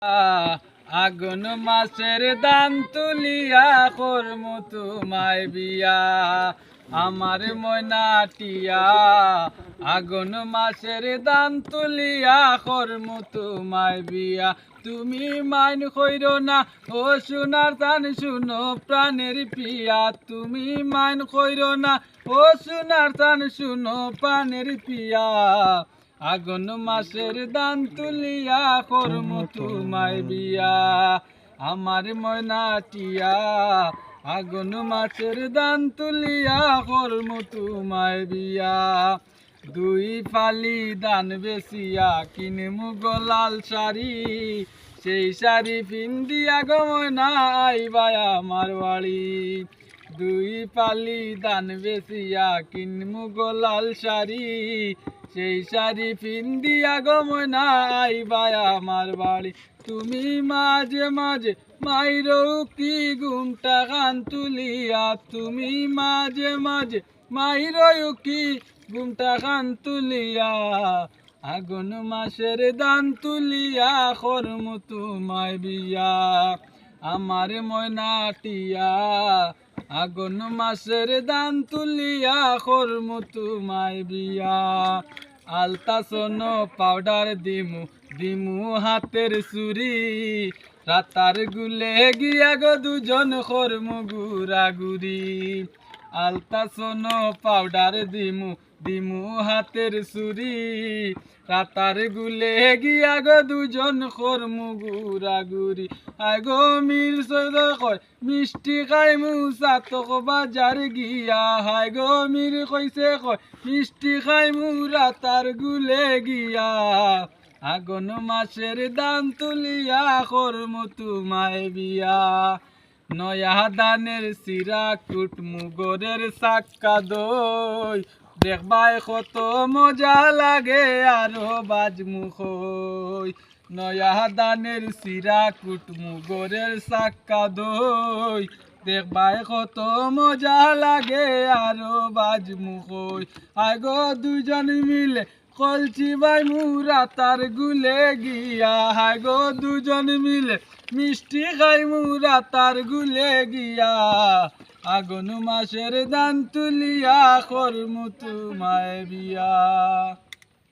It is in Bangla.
আগুন মাসের দান তুলিয়া করমু তোমায় বিয়া আমার ময়নাটিয়া। আগুন মাসের দান তুলিয়া করমু তোমায় বিয়া। তুমি মাইন কইর না ও সোনার দান শুনো প্রাণের পিয়া। তুমি মাইন কইর না ও সোনার দান শুনো প্রাণের পিয়া। আগুন মাসের দান তুলিয়া করমু তোমায় বিয়া আমার ময়নাটিয়া। আগুন মাসের দান তুলিয়া করমু তোমায় বিয়া। দুই ফালি দান বেচিয়া কিনমু গোলাল শাড়ি, সেই শাড়ি পিন্দিয়া গো ময়না আইবা আমার বাড়ি। দুই পালি দান বেচিয়া কিনমু গোলাল শাড়ি, সেই শাড়ি পিন্দিয়া গো ময়না আইবা আমার বাড়ি। তুমি মাঝে মাঝে মাইরো কি ঘুমটা কান তুলিয়া। তুমি মাঝে মাঝে মাইরো কি ঘুমটা কান তুলিয়া। আগুন মাসের দান তুলিয়া করমু তোমায় বিয়া আমার ময়নাটিয়া। আগুন মাসের দান তুলিয়া করমু তোমায় বিয়া। আলতা সোনো পাউডার দিমু দিমু হাতের চুরি, রাতার গুলে গিয়া গো দুজন করমু গুড়াগুড়ি। আলতা সোনো পাউডার দিমু দিমু হাতের চুরি, রাতার গুলে গিয়া গো দুজন করমু গুড়াগুড়ি। আগো মির সৈদ কয় মিষ্টি খাইমু চাতক বাজার গিয়া। হাই গো মির কইছে কয় মিষ্টি খাইমু রাতার গুলে গিয়া। আগুন মাসের দান তুলিয়া করমু তোমায় বিয়া। নয়া দানের সিরা কুটমু গোরের সাক্কা দই, দেখবাই কত মজা লাগে আরো বাজমু খই। নয়া দানের সিরা কুটমু গোরের সাক্কা দই, দেখবাই কত মজা লাগে আরো বাজমু খই। আগো দুজন মিলে কলছি বাই মুরা তার গুলে গিয়া। হাগো দুজন মিলে মিষ্টি খাই মুরা তার গুলে গিয়া। আগুন মাসের দান তুলিয়া করমু তোমায় বিয়া।